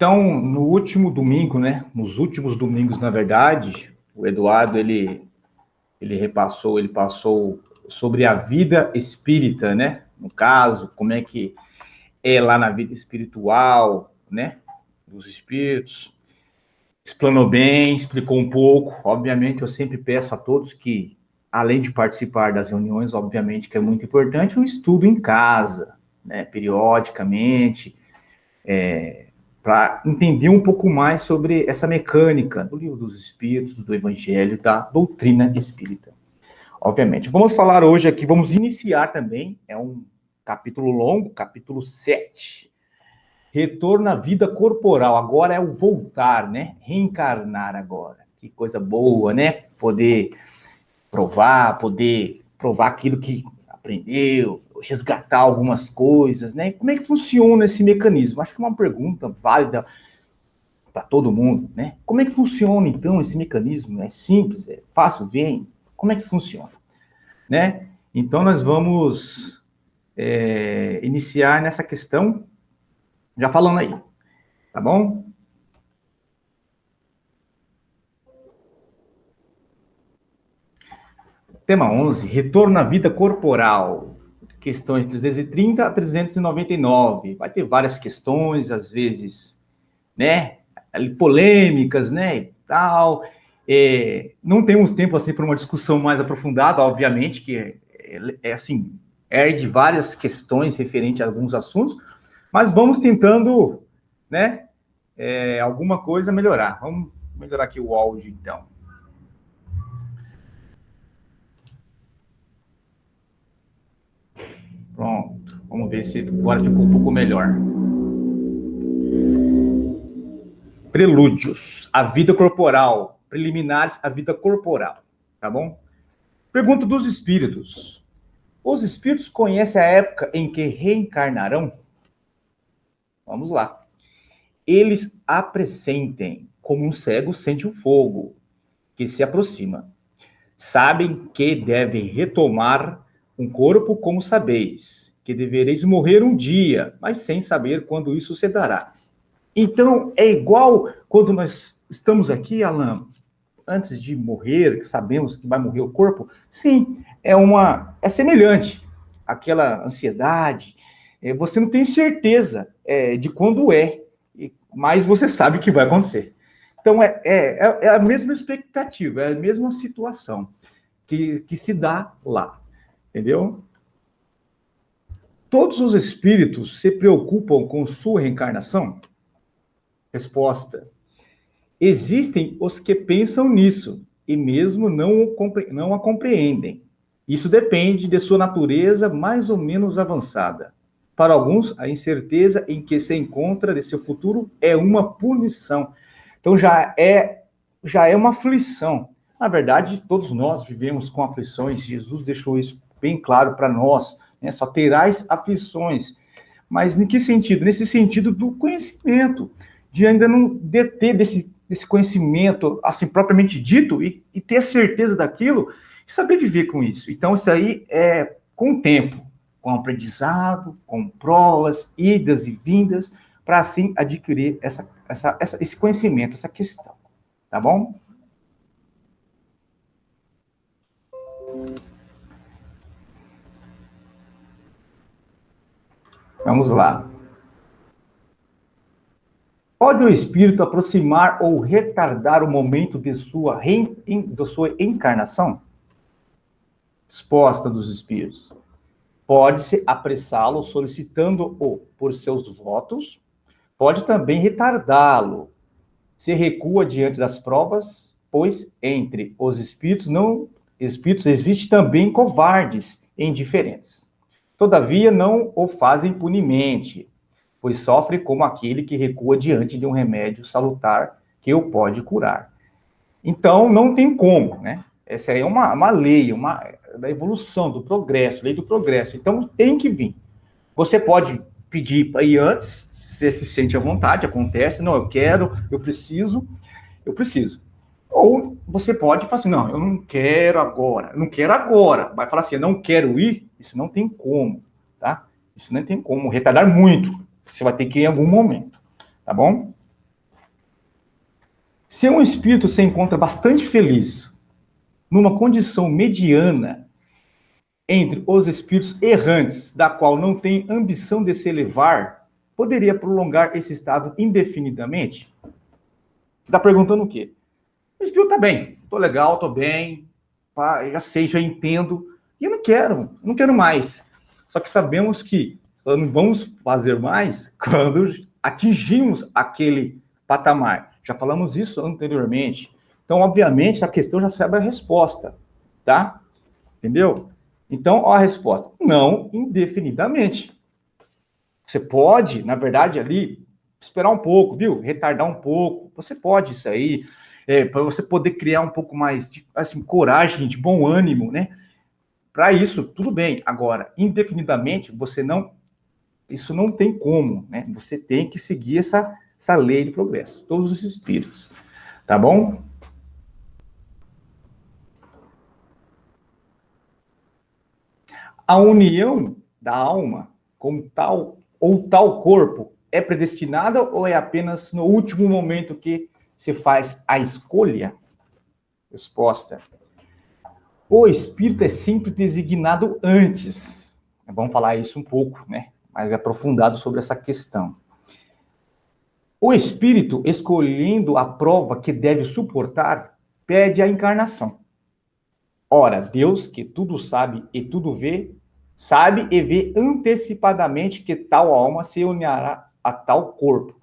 Então, no último domingo, né? Nos últimos domingos, na verdade, o Eduardo, ele passou sobre a vida espírita, né? No caso, como é que é lá na vida espiritual, né? Dos espíritos. Explanou bem, explicou um pouco. Obviamente, eu sempre peço a todos que, além de participar das reuniões, obviamente que é muito importante, o estudo em casa, né? Periodicamente, para entender um pouco mais sobre essa mecânica do Livro dos Espíritos, do Evangelho, da doutrina espírita. Obviamente. Vamos falar hoje aqui, vamos iniciar também, é um capítulo longo, capítulo 7. Retorno à vida corporal. Agora é o voltar, né? Reencarnar agora. Que coisa boa, né? Poder provar aquilo que aprendeu, resgatar algumas coisas, né? Como é que funciona esse mecanismo? Acho que é uma pergunta válida para todo mundo, né? Como é que funciona, então, esse mecanismo? É simples? É fácil? Vem? Como é que funciona? Né? Então, nós vamos iniciar nessa questão, já falando aí, tá bom? Tema 11, retorno à vida corporal. Questões 330 a 399. Vai ter várias questões, às vezes, né? Polêmicas, né? E tal. Não temos tempo, assim, para uma discussão mais aprofundada, obviamente, que assim, ergue várias questões referentes a alguns assuntos, mas vamos tentando, né? Alguma coisa melhorar. Vamos melhorar aqui o áudio, então. Pronto. Vamos ver se agora ficou um pouco melhor. Prelúdios. A vida corporal. Preliminares à vida corporal. Tá bom? Pergunta dos espíritos. Os espíritos conhecem a época em que reencarnarão? Vamos lá. Eles a pressentem, como um cego sente o fogo, que se aproxima. Sabem que devem retomar um corpo, como sabeis, que devereis morrer um dia, mas sem saber quando isso se dará. Então, é igual quando nós estamos aqui, Alan, antes de morrer, sabemos que vai morrer o corpo. Sim, é semelhante àquela ansiedade. Você não tem certeza de quando mas você sabe que vai acontecer. Então, é a mesma expectativa, é a mesma situação que se dá lá, entendeu? Todos os espíritos se preocupam com sua reencarnação? Resposta: existem os que pensam nisso e mesmo não a compreendem. Isso depende de sua natureza mais ou menos avançada. Para alguns, a incerteza em que se encontra de seu futuro é uma punição. Então já é uma aflição. Na verdade, todos nós vivemos com aflições. Jesus deixou isso bem claro para nós, né? Só terás aflições. Mas em que sentido? Nesse sentido do conhecimento, de ainda não deter desse conhecimento, assim, propriamente dito, e ter a certeza daquilo, e saber viver com isso. Então, isso aí é com o tempo, com aprendizado, com provas, idas e vindas, para assim adquirir esse conhecimento, essa questão. Tá bom? Vamos lá. Pode o espírito aproximar ou retardar o momento de sua encarnação? Resposta dos espíritos: pode-se apressá-lo solicitando-o por seus votos, pode também retardá-lo. Se recua diante das provas, pois entre os espíritos existe também covardes e indiferentes. Todavia não o fazem impunemente, pois sofre como aquele que recua diante de um remédio salutar que o pode curar. Então, não tem como, né? Essa aí é uma lei, da evolução, do progresso, lei do progresso. Então, tem que vir. Você pode pedir para ir antes, você se sente à vontade, acontece, não, eu quero, eu preciso. Ou você pode falar assim, não, eu não quero agora. Vai falar assim, eu não quero ir, isso não tem como, tá? Isso não tem como retardar muito. Você vai ter que ir em algum momento, tá bom? Se um espírito se encontra bastante feliz, numa condição mediana entre os espíritos errantes, da qual não tem ambição de se elevar, poderia prolongar esse estado indefinidamente? Está perguntando o quê? O espírito está bem, estou legal, estou bem, pá, já sei, já entendo, e eu não quero mais. Só que sabemos que não vamos fazer mais quando atingimos aquele patamar. Já falamos isso anteriormente. Então, obviamente, a questão já sabe a resposta, tá? Entendeu? Então, ó a resposta. Não indefinidamente. Você pode, na verdade, ali, esperar um pouco, viu? Retardar um pouco. Você pode isso aí, para você poder criar um pouco mais de, assim, coragem, de bom ânimo, né? Para isso, tudo bem. Agora, indefinidamente, isso não tem como, né? Você tem que seguir essa lei de progresso, todos os espíritos, tá bom? A união da alma com tal ou tal corpo é predestinada ou é apenas no último momento que se faz a escolha? Resposta. O espírito é sempre designado antes. Vamos falar isso um pouco, né? Mais aprofundado sobre essa questão. O espírito, escolhendo a prova que deve suportar, pede a encarnação. Ora, Deus, que tudo sabe e tudo vê, sabe e vê antecipadamente que tal alma se unirá a tal corpo.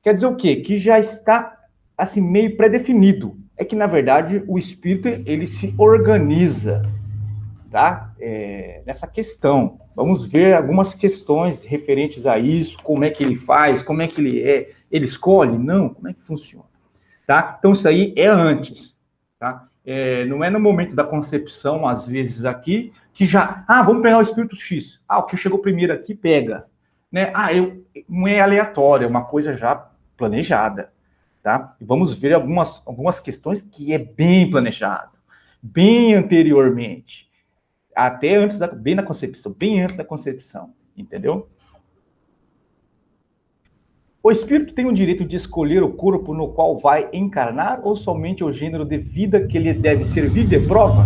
Quer dizer o quê? Que já está, assim, meio pré-definido. É que, na verdade, o espírito, ele se organiza, tá? Nessa questão. Vamos ver algumas questões referentes a isso, como é que ele faz, como é que ele escolhe? Não, como é que funciona? Tá? Então, isso aí é antes, tá? Não é no momento da concepção, às vezes aqui, que já, vamos pegar o espírito X. O que chegou primeiro aqui, pega. Né? Não é aleatório, é uma coisa já planejada, tá? E vamos ver algumas questões que é bem planejado, bem anteriormente, até antes bem na concepção, bem antes da concepção, entendeu? O espírito tem o direito de escolher o corpo no qual vai encarnar ou somente o gênero de vida que lhe deve servir de prova?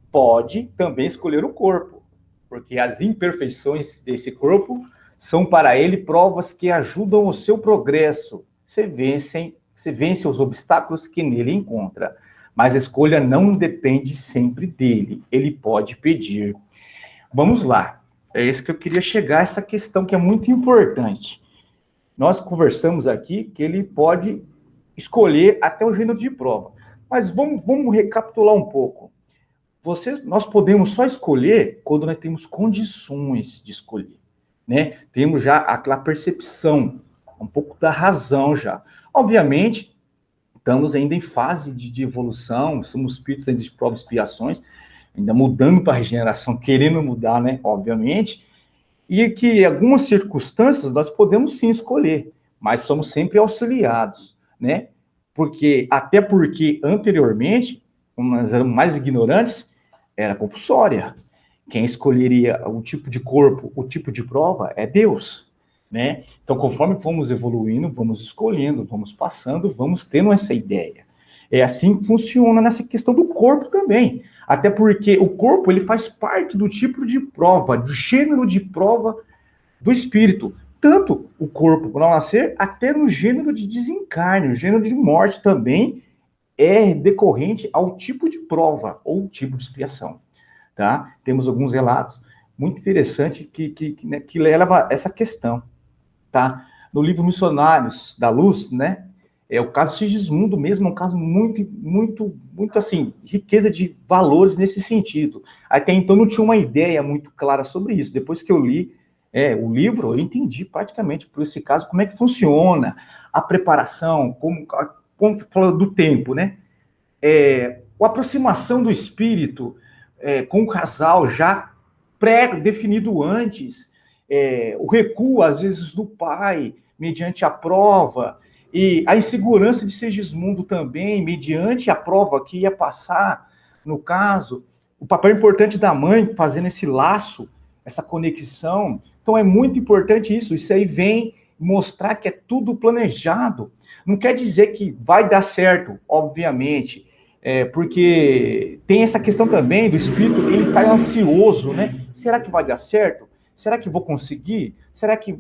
Pode também escolher o corpo, porque as imperfeições desse corpo são para ele provas que ajudam o seu progresso. Você vence os obstáculos que nele encontra. Mas a escolha não depende sempre dele. Ele pode pedir. Vamos lá. É isso que eu queria chegar, essa questão que é muito importante. Nós conversamos aqui que ele pode escolher até o gênero de prova. Mas vamos recapitular um pouco. Nós podemos só escolher quando nós temos condições de escolher, né? Temos já aquela percepção, um pouco da razão já. Obviamente, estamos ainda em fase de evolução, somos espíritos ainda de provas e expiações, ainda mudando para a regeneração, querendo mudar, né? Obviamente, e que em algumas circunstâncias nós podemos sim escolher, mas somos sempre auxiliados, né? Até porque anteriormente, nós éramos mais ignorantes, era compulsória. Quem escolheria o tipo de corpo, o tipo de prova, é Deus, né? Então, conforme vamos evoluindo, vamos escolhendo, vamos passando, vamos tendo essa ideia. É assim que funciona nessa questão do corpo também. Até porque o corpo, ele faz parte do tipo de prova, do gênero de prova do espírito. Tanto o corpo, ao nascer, até no gênero de desencarne, o gênero de morte também é decorrente ao tipo de prova ou tipo de expiação, tá? Temos alguns relatos muito interessantes que leva essa questão, tá? No livro Missionários da Luz, né? O caso de Sigismundo mesmo é um caso muito, assim, riqueza de valores nesse sentido. Até então não tinha uma ideia muito clara sobre isso. Depois que eu li o livro, eu entendi praticamente por esse caso como é que funciona a preparação, como falando do tempo, né? A aproximação do espírito com o casal já pré-definido antes, o recuo, às vezes, do pai, mediante a prova, e a insegurança de Sigismundo também, mediante a prova que ia passar, no caso, o papel importante da mãe fazendo esse laço, essa conexão. Então, é muito importante isso. Isso aí vem mostrar que é tudo planejado. Não quer dizer que vai dar certo, obviamente, porque tem essa questão também do espírito, ele está ansioso, né? Será que vai dar certo? Será que vou conseguir? Será que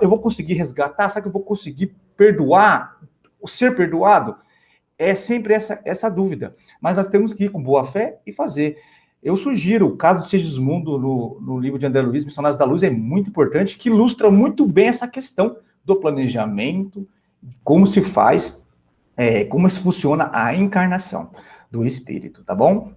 eu vou conseguir resgatar? Será que eu vou conseguir perdoar? O ser perdoado? É sempre essa dúvida. Mas nós temos que ir com boa fé e fazer. Eu sugiro o caso de Segismundo no livro de André Luiz, Missionários da Luz, é muito importante, que ilustra muito bem essa questão do planejamento, como se faz, como se funciona a encarnação do espírito, tá bom?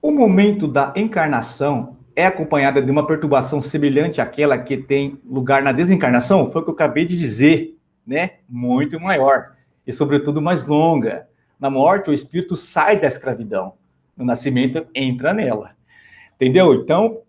O momento da encarnação é acompanhada de uma perturbação semelhante àquela que tem lugar na desencarnação? Foi o que eu acabei de dizer, né? Muito maior e, sobretudo, mais longa. Na morte, o espírito sai da escravidão. No nascimento, entra nela. Entendeu? Então,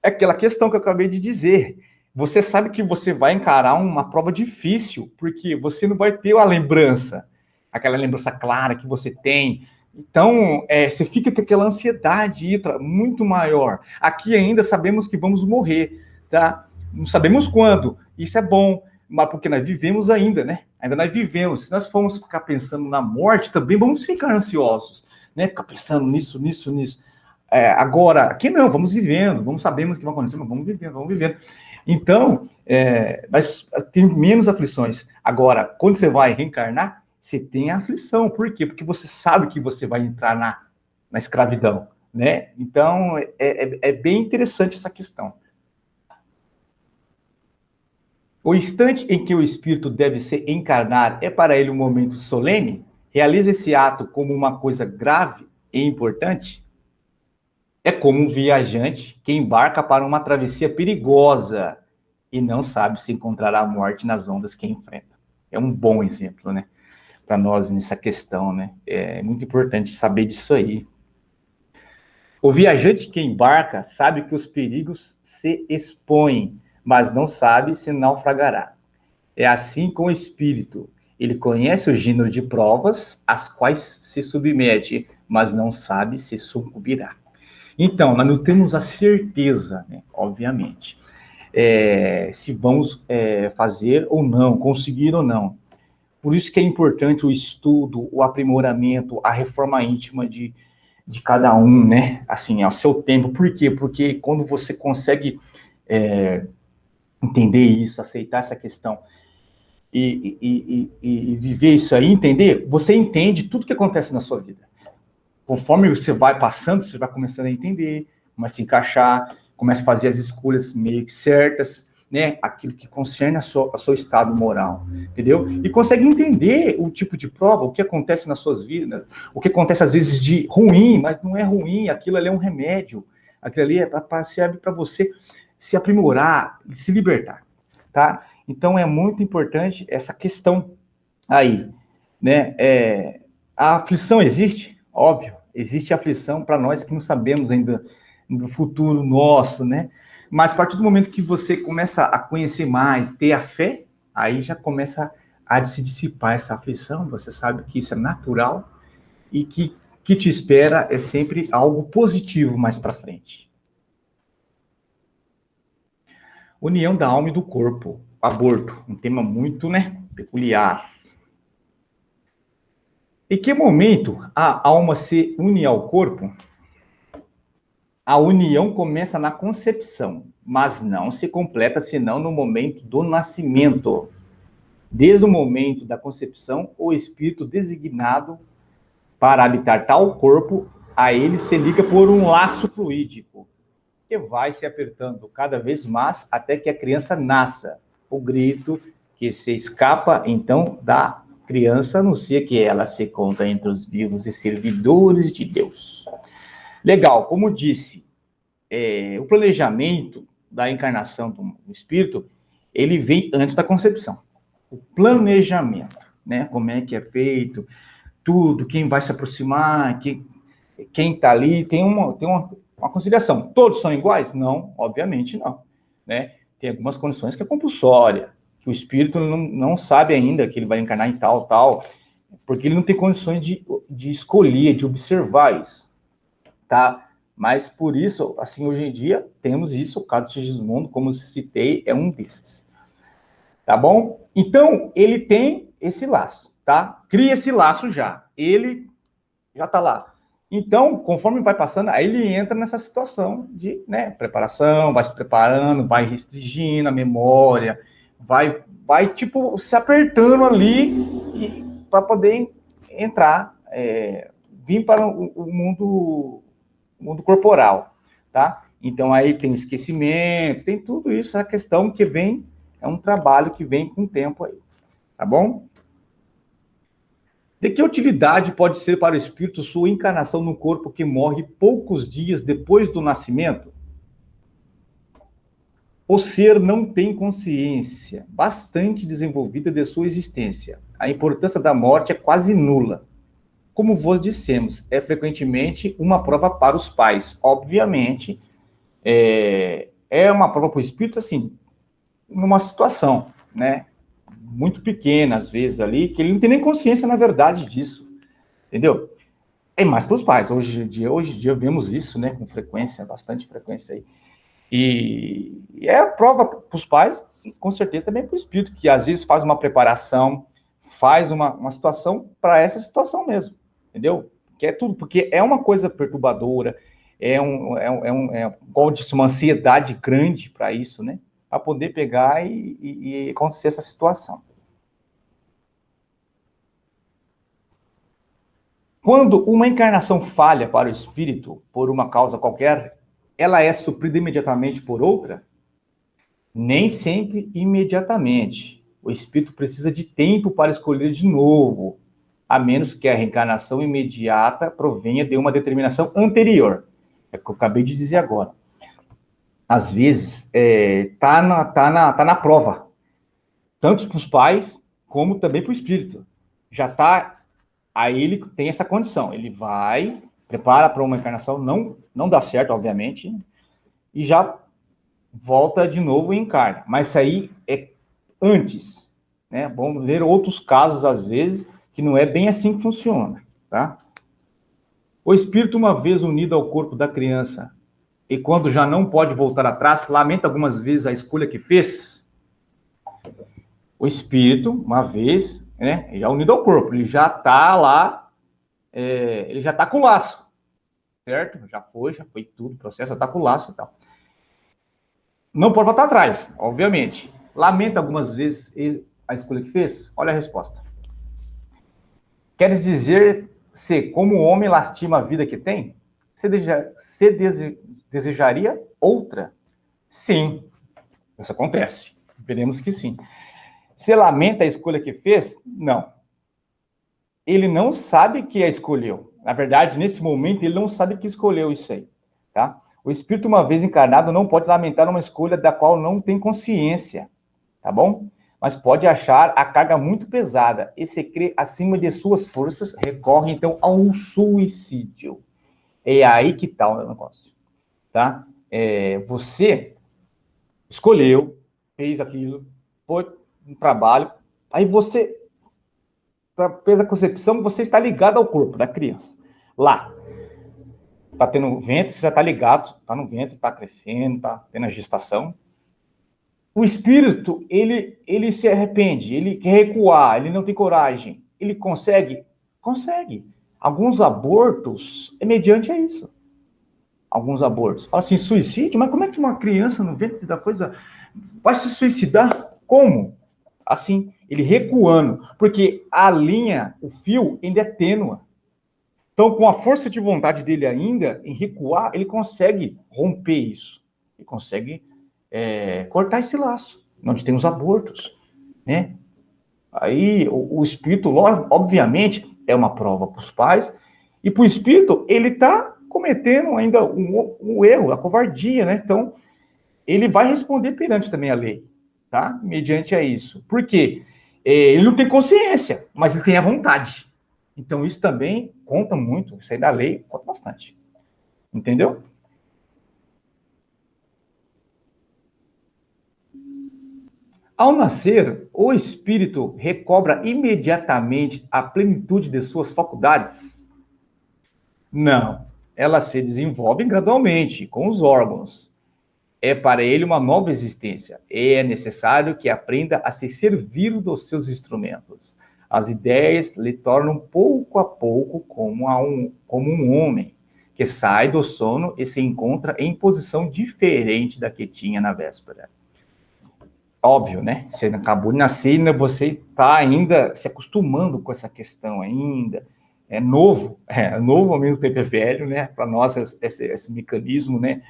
é aquela questão que eu acabei de dizer. Você sabe que você vai encarar uma prova difícil, porque você não vai ter a lembrança, aquela lembrança clara que você tem. Então, você fica com aquela ansiedade muito maior. Aqui ainda sabemos que vamos morrer, tá? Não sabemos quando. Isso é bom, mas porque nós vivemos ainda, né? Ainda nós vivemos. Se nós formos ficar pensando na morte, também vamos ficar ansiosos, né? Ficar pensando nisso. Agora, aqui não, vamos vivendo, sabemos que vai acontecer, mas vamos vivendo. Então, nós temos menos aflições. Agora, quando você vai reencarnar, você tem a aflição. Por quê? Porque você sabe que você vai entrar na escravidão, né? Então, é bem interessante essa questão. O instante em que o espírito deve se encarnar é para ele um momento solene? Realiza esse ato como uma coisa grave e importante? É como um viajante que embarca para uma travessia perigosa e não sabe se encontrará a morte nas ondas que enfrenta. É um bom exemplo, né? Para nós nessa questão, né? É muito importante saber disso aí. O viajante que embarca sabe que os perigos se expõem, mas não sabe se naufragará. É assim com o espírito. Ele conhece o gênero de provas às quais se submete, mas não sabe se sucumbirá. Então, nós não temos a certeza, né, obviamente, se vamos fazer ou não, conseguir ou não. Por isso que é importante o estudo, o aprimoramento, a reforma íntima de cada um, né? Assim, ao seu tempo. Por quê? Porque quando você consegue entender isso, aceitar essa questão e viver isso aí, entender, você entende tudo que acontece na sua vida. Conforme você vai passando, você vai começando a entender, começa a se encaixar, começa a fazer as escolhas meio que certas, né? Aquilo que concerne a seu estado moral, entendeu? E consegue entender o tipo de prova, o que acontece nas suas vidas, o que acontece às vezes de ruim, mas não é ruim, aquilo ali é um remédio, aquilo ali serve para você se aprimorar, se libertar, tá? Então é muito importante essa questão aí, né? A aflição existe? Óbvio, existe aflição para nós que não sabemos ainda do futuro nosso, né? Mas a partir do momento que você começa a conhecer mais, ter a fé, aí já começa a se dissipar essa aflição, você sabe que isso é natural e que te espera é sempre algo positivo mais para frente. União da alma e do corpo, aborto, um tema muito, né, peculiar. Em que momento a alma se une ao corpo? A união começa na concepção, mas não se completa senão no momento do nascimento. Desde o momento da concepção, o espírito designado para habitar tal corpo, a ele se liga por um laço fluídico, que vai se apertando cada vez mais até que a criança nasça. O grito que se escapa, então, da criança anuncia que ela se conta entre os vivos e servidores de Deus. Legal, como disse, o planejamento da encarnação do espírito, ele vem antes da concepção. O planejamento, né? Como é que é feito, tudo, quem vai se aproximar, quem está ali, tem uma conciliação. Todos são iguais? Não, obviamente não, né? Tem algumas condições que é compulsória, que o espírito não sabe ainda que ele vai encarnar em tal, porque ele não tem condições de escolher, de observar isso, tá? Mas por isso, assim, hoje em dia, temos isso, o caso de Sigismundo, como citei, é um desses. Tá bom? Então, ele tem esse laço, tá? Cria esse laço já. Ele já tá lá. Então, conforme vai passando, aí ele entra nessa situação de, né, preparação, vai se preparando, vai restringindo a memória, vai tipo, se apertando ali para poder entrar, vir para o mundo corporal, tá? Então, aí tem o esquecimento, tem tudo isso, a questão que vem, é um trabalho que vem com o tempo aí, tá bom? De que utilidade pode ser para o espírito sua encarnação no corpo que morre poucos dias depois do nascimento? O ser não tem consciência bastante desenvolvida de sua existência. A importância da morte é quase nula. Como vos dissemos, é frequentemente uma prova para os pais. Obviamente, é uma prova para o espírito, assim, numa situação, né? Muito pequena, às vezes, ali, que ele não tem nem consciência, na verdade, disso. Entendeu? É mais para os pais. Hoje em dia vemos isso, né, com frequência, bastante frequência aí. E é a prova para os pais, e com certeza também para o espírito, que às vezes faz uma preparação, faz uma situação para essa situação mesmo, entendeu? Que é tudo, porque é uma coisa perturbadora, como eu disse, uma ansiedade grande para isso, né? Para poder pegar e acontecer essa situação. Quando uma encarnação falha para o espírito, por uma causa qualquer, ela é suprida imediatamente por outra? Nem sempre imediatamente. O espírito precisa de tempo para escolher de novo, a menos que a reencarnação imediata provenha de uma determinação anterior. É o que eu acabei de dizer agora. Às vezes, tá na prova, tanto para os pais, como também para o espírito. Já está. Aí ele tem essa condição, ele vai, prepara para uma encarnação, não dá certo, obviamente, e já volta de novo e encarna. Mas isso aí é antes, né? Vamos ver outros casos, às vezes, que não é bem assim que funciona, tá? O espírito, uma vez unido ao corpo da criança, e quando já não pode voltar atrás, lamenta algumas vezes a escolha que fez. O espírito, uma vez, né, já unido ao corpo, ele já está lá, ele já está com o laço, certo? Já foi tudo, o processo já está com o laço e tal. Não pode voltar atrás, obviamente. Lamenta algumas vezes a escolha que fez? Olha a resposta. Queres dizer se, como o homem lastima a vida que tem, desejaria outra? Sim, isso acontece. Veremos que sim. Se lamenta a escolha que fez? Não. Ele não sabe que a escolheu. Na verdade, nesse momento, ele não sabe que escolheu isso aí, tá? O espírito, uma vez encarnado, não pode lamentar uma escolha da qual não tem consciência, tá bom? Mas pode achar a carga muito pesada e se crê acima de suas forças, recorre, então, a um suicídio. É aí que tá o negócio, tá? Você escolheu, fez aquilo, foi um trabalho, aí você fez a concepção, você está ligado ao corpo da criança. Lá, está tendo ventre, você já está ligado, está no ventre, está crescendo, está tendo a gestação. O espírito, ele se arrepende, ele quer recuar, ele não tem coragem. Ele consegue? Consegue. Alguns abortos é mediante a isso. Alguns abortos. Fala assim, suicídio? Mas como é que uma criança no ventre da coisa vai se suicidar? Como? Assim, ele recuando. Porque a linha, o fio, ainda é tênue. Então, com a força de vontade dele ainda, em recuar, ele consegue romper isso. Ele consegue cortar esse laço, onde tem os abortos, né? Aí, o espírito, obviamente, é uma prova para os pais, e para o espírito, ele está cometendo ainda um erro, a covardia, né? Então, ele vai responder perante também a lei, tá? Mediante a isso. Por quê? Ele não tem consciência, mas ele tem a vontade. Então, isso também conta muito, isso aí da lei conta bastante. Entendeu? Ao nascer, o espírito recobra imediatamente a plenitude de suas faculdades? Não. elas se desenvolvem gradualmente com os órgãos. É para ele uma nova existência. É necessário que aprenda a se servir dos seus instrumentos. As ideias lhe tornam pouco a pouco como um homem que sai do sono e se encontra em posição diferente da que tinha na véspera. Óbvio, né? Você acabou de nascer, né? Você está ainda se acostumando com essa questão ainda. É novo ao mesmo tempo é velho, né? Para nós, esse mecanismo, né?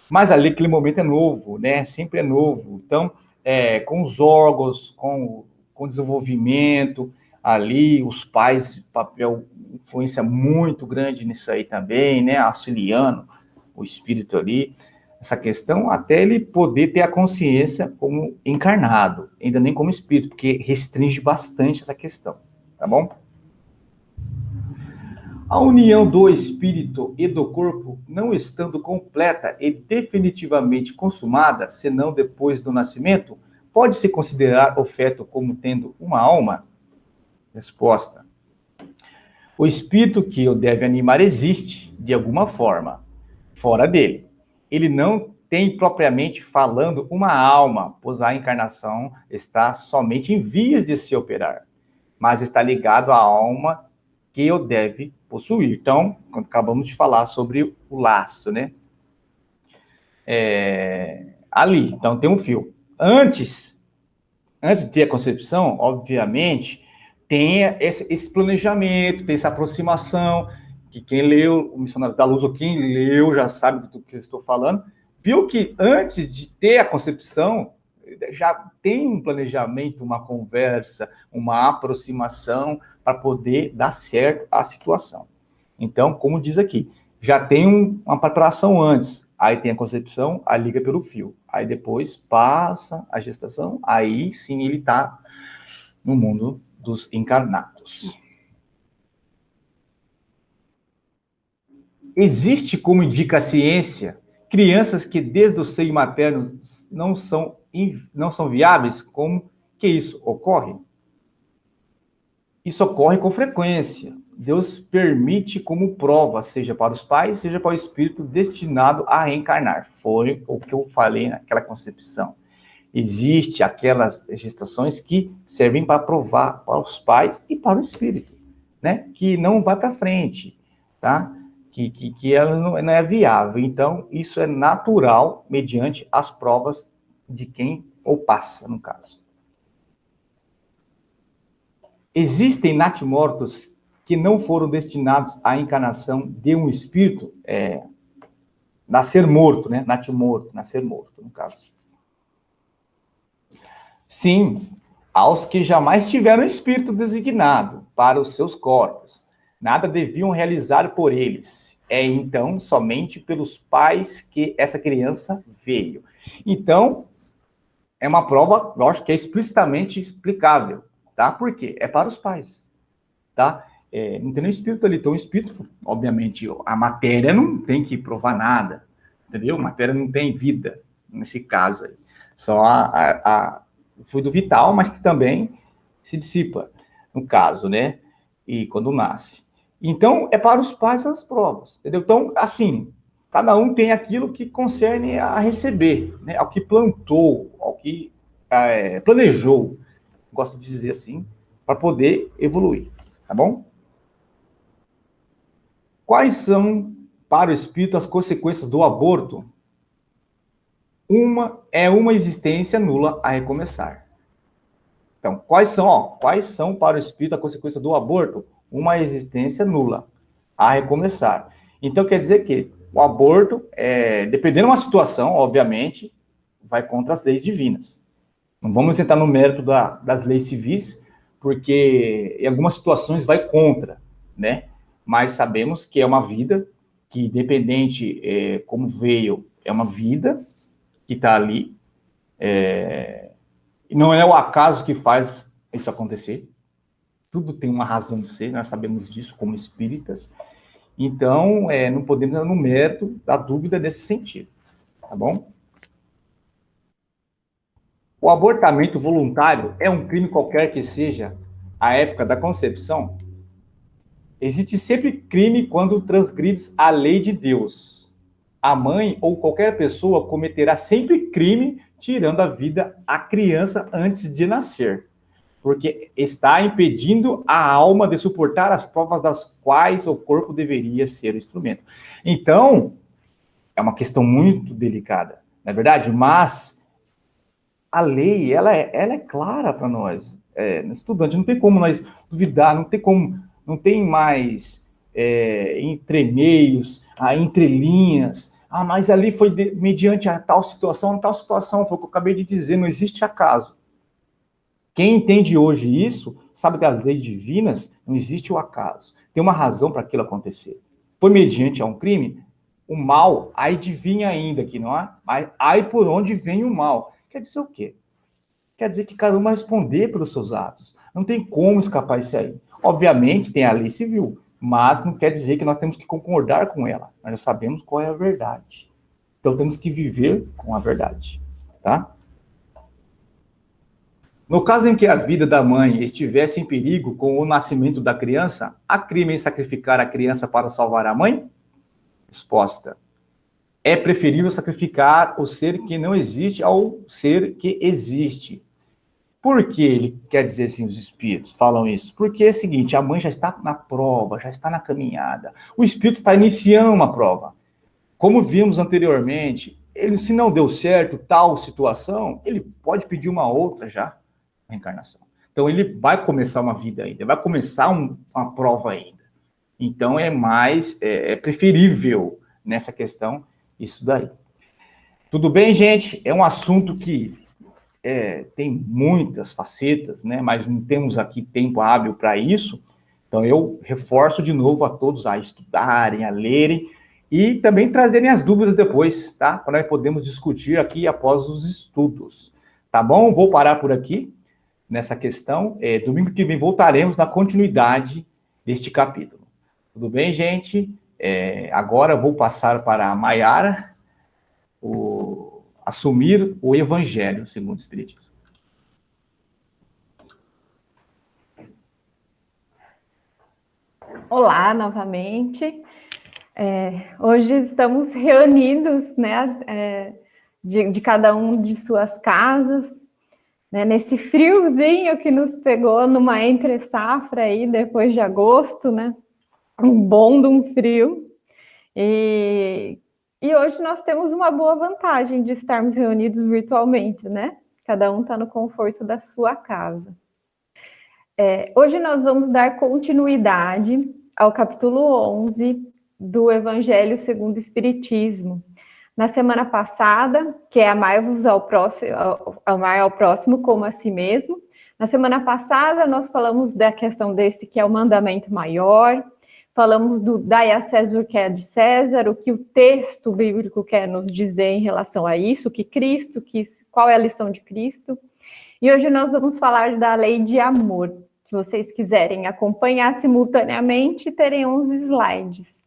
Mas ali, aquele momento é novo, né? Sempre é novo. Então, com os órgãos, com o desenvolvimento, ali, os pais, papel, influência muito grande nisso aí também, né? Auxiliando o espírito ali, essa questão, até ele poder ter a consciência como encarnado, ainda nem como espírito, porque restringe bastante essa questão, tá bom? A união do espírito e do corpo, não estando completa e definitivamente consumada, senão depois do nascimento, pode-se considerar o feto como tendo uma alma? Resposta. O espírito que o deve animar existe, de alguma forma, fora dele. Ele não tem propriamente falando uma alma, pois a encarnação está somente em vias de se operar, mas está ligado à alma que o deve possuir. Então, acabamos de falar sobre o laço, né? Ali, então tem um fio. Antes de ter a concepção, obviamente, tem esse planejamento, tem essa aproximação, que quem leu o Missionários da Luz, ou quem leu já sabe do que eu estou falando, viu que antes de ter a concepção, já tem um planejamento, uma conversa, uma aproximação para poder dar certo a situação. Então, como diz aqui, já tem uma preparação antes, aí tem a concepção, a liga pelo fio, aí depois passa a gestação, aí sim ele está no mundo dos encarnados. Existe, como indica a ciência, crianças que desde o seio materno não são viáveis? Como que isso ocorre? Isso ocorre com frequência. Deus permite como prova, seja para os pais, seja para o espírito destinado a reencarnar. Foi o que eu falei naquela concepção. Existe aquelas gestações que servem para provar para os pais e para o espírito, né? Que não vai para frente, tá? Que ela não é viável. Então, isso é natural mediante as provas de quem ou passa, no caso. Existem natimortos que não foram destinados à encarnação de um espírito, nascer morto, né? Natimorto, nascer morto, no caso. Sim, aos que jamais tiveram espírito designado para os seus corpos. Nada deviam realizar por eles. É então somente pelos pais que essa criança veio. Então, é uma prova, lógico, que é explicitamente explicável, tá? Por quê? É para os pais, tá? Não tem nenhum espírito ali, então o espírito, obviamente, a matéria não tem que provar nada, entendeu? A matéria não tem vida, nesse caso aí. Só o fluido vital, mas que também se dissipa, no caso, né? E quando nasce. Então, é para os pais as provas, entendeu? Então, assim, cada um tem aquilo que concerne a receber, né? Ao que plantou, ao que planejou, gosto de dizer assim, para poder evoluir, tá bom? Quais são, para o espírito, as consequências do aborto? Uma existência nula a recomeçar. Então, quais são para o espírito a consequência do aborto? Uma existência nula a recomeçar. Então, quer dizer que o aborto, dependendo de uma situação, obviamente, vai contra as leis divinas. Não vamos entrar no mérito das leis civis, porque em algumas situações vai contra, né? Mas sabemos que é uma vida que, independente como veio, é uma vida que está ali. E não é o acaso que faz isso acontecer. Tudo tem uma razão de ser, nós sabemos disso como espíritas. Então, não podemos entrar no mérito da dúvida nesse sentido, tá bom? O abortamento voluntário é um crime qualquer que seja a época da concepção? existe sempre crime quando transgrides a lei de Deus. A mãe ou qualquer pessoa cometerá sempre crime tirando a vida à criança antes de nascer, porque está impedindo a alma de suportar as provas das quais o corpo deveria ser o instrumento. Então, é uma questão muito delicada, não é verdade? Mas a lei, ela é clara para nós, estudante, não tem como nós duvidar, não tem mais entremeios, entrelinhas, mas ali foi mediante a tal situação, foi o que eu acabei de dizer, não existe acaso. Quem entende hoje isso, sabe que as leis divinas não existe o acaso. Tem uma razão para aquilo acontecer. Foi mediante a um crime, o mal, aí adivinha ainda que não há, mas aí por onde vem o mal. Quer dizer o quê? Quer dizer que cada um vai responder pelos seus atos. Não tem como escapar isso aí. Obviamente, tem a lei civil, mas não quer dizer que nós temos que concordar com ela. Nós já sabemos qual é a verdade. Então, temos que viver com a verdade, tá? No caso em que a vida da mãe estivesse em perigo com o nascimento da criança, há crime em sacrificar a criança para salvar a mãe? Resposta. É preferível sacrificar o ser que não existe ao ser que existe. Por que ele quer dizer assim, os espíritos falam isso? Porque é o seguinte, a mãe já está na prova, já está na caminhada. O espírito está iniciando uma prova. Como vimos anteriormente, ele, se não deu certo tal situação, ele pode pedir uma outra já, reencarnação. Então, ele vai começar uma vida ainda, vai começar uma prova ainda. Então, é preferível nessa questão isso daí. Tudo bem, gente? É um assunto que tem muitas facetas, né? Mas não temos aqui tempo hábil para isso. Então, eu reforço de novo a todos a estudarem, a lerem e também trazerem as dúvidas depois, tá? Para nós podermos discutir aqui após os estudos. Tá bom? Vou parar por aqui nessa questão. Domingo que vem voltaremos na continuidade deste capítulo. Tudo bem, gente? Agora vou passar para a Maiara assumir o Evangelho segundo o Espiritismo. Olá, novamente. Hoje estamos reunidos, né, de cada um de suas casas, né, nesse friozinho que nos pegou numa entre-safra aí, depois de agosto, né, um bom de um frio. E hoje nós temos uma boa vantagem de estarmos reunidos virtualmente, né? Cada um está no conforto da sua casa. Hoje nós vamos dar continuidade ao capítulo 11 do Evangelho segundo o Espiritismo. Na semana passada, que é amai-vos amar ao próximo como a si mesmo. Na semana passada, nós falamos da questão desse que é o mandamento maior, falamos do dai a César o que é de César, o que o texto bíblico quer nos dizer em relação a isso, o que Cristo quis, qual é a lição de Cristo. E hoje nós vamos falar da lei de amor. Se vocês quiserem acompanhar simultaneamente, terem uns slides.